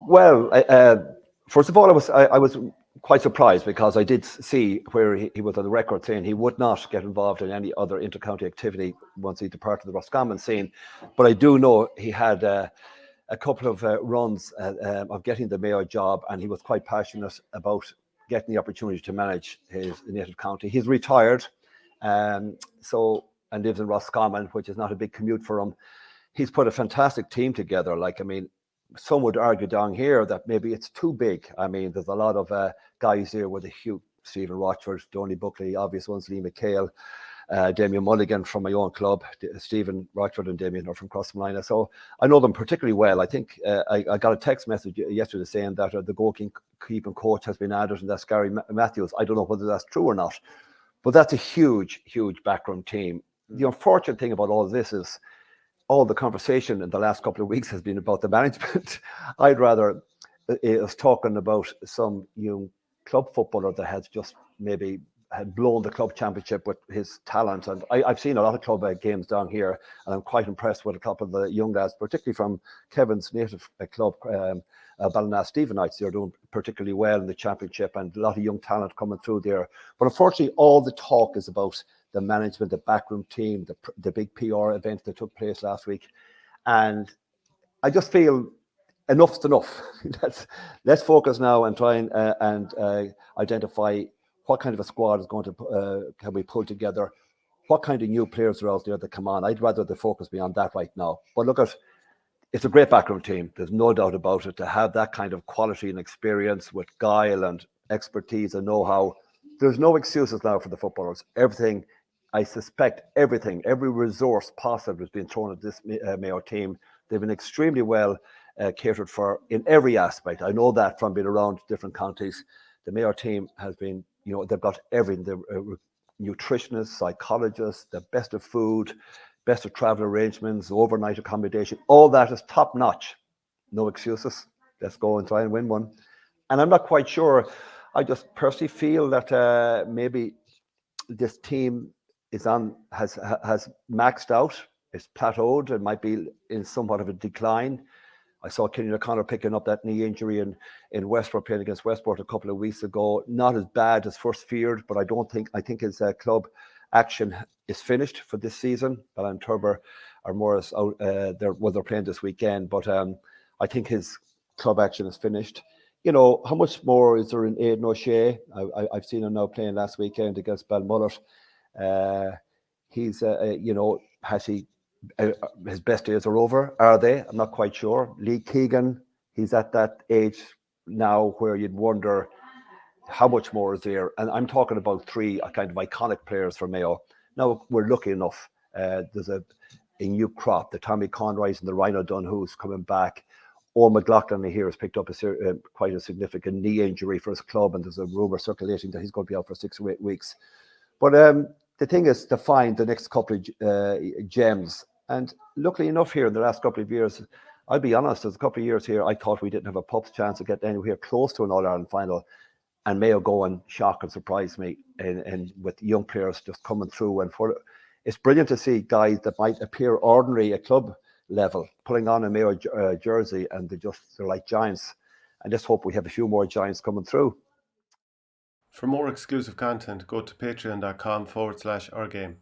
Well, first of all, I was quite surprised because I did see where he was on the record saying he would not get involved in any other inter-county activity once he departed the Roscommon scene. But I do know he had a couple of runs of getting the Mayo job, and he was quite passionate about getting the opportunity to manage his native county. He's retired, and lives in Roscommon, which is not a big commute for him. He's put a fantastic team together. Some would argue down here that maybe it's too big. I mean, there's a lot of guys here with a huge Stephen Rochford, Donny Buckley, obvious ones, Lee McHale, Damien Mulligan from my own club, Stephen Rochford and Damien are from Crossmolina. So I know them particularly well. I think I got a text message yesterday saying that the goalkeeping coach has been added, and that's Gary Matthews. I don't know whether that's true or not, but that's a huge, huge backroom team. The unfortunate thing about all of this is all the conversation in the last couple of weeks has been about the management. I'd rather us talking about some young club footballer that has just maybe had blown the club championship with his talent. And I've seen a lot of club games down here, and I'm quite impressed with a couple of the young lads, particularly from Kevin's native club, Ballina Stephenites. They're doing particularly well in the championship, and a lot of young talent coming through there. But unfortunately, all the talk is about the management, the backroom team, the big PR event that took place last week. And I just feel enough's enough. Let's focus now and try and identify what kind of a squad is going to can we pull together, what kind of new players are out there that come on. I'd rather the focus be on that right now. But look, it's a great backroom team. There's no doubt about it. To have that kind of quality and experience with guile and expertise and know-how, there's no excuses now for the footballers. Everything, I suspect every resource possible has been thrown at this Mayo team. They've been extremely well catered for in every aspect. I know that from being around different counties. The Mayo team has been, they've got everything. The nutritionists, psychologists, the best of food, best of travel arrangements, overnight accommodation. All that is top notch. No excuses. Let's go and try and win one. And I'm not quite sure. I just personally feel that maybe this team has maxed out. It's plateaued. It might be in somewhat of a decline. I saw Kenny O'Connor picking up that knee injury in Westport, playing against Westport a couple of weeks ago. Not as bad as first feared, but I think his club action is finished for this season. Ballan Turber or Morris out they're playing this weekend, but I think his club action is finished. How much more is there in Aidan O'Shea? I've seen him now playing last weekend against Balmullet. He's has he his best days are over? Are they? I'm not quite sure. Lee Keegan, he's at that age now where you'd wonder how much more is there. And I'm talking about three kind of iconic players for Mayo. Now we're lucky enough. There's a new crop. The Tommy Conroys and the Rhino Dunn who's coming back. Owen McLaughlin here has picked up quite a significant knee injury for his club, and there's a rumour circulating that he's going to be out for 6 or 8 weeks. But the thing is to find the next couple of gems. And luckily enough here in the last couple of years, I'll be honest, there's a couple of years here I thought we didn't have a pup's chance of getting anywhere close to an All-Ireland final. And Mayo go and shock and surprise me and with young players just coming through. And it's brilliant to see guys that might appear ordinary at club level putting on a Mayo jersey, and they're like giants. I just hope we have a few more giants coming through. For more exclusive content, go to patreon.com/OurGame.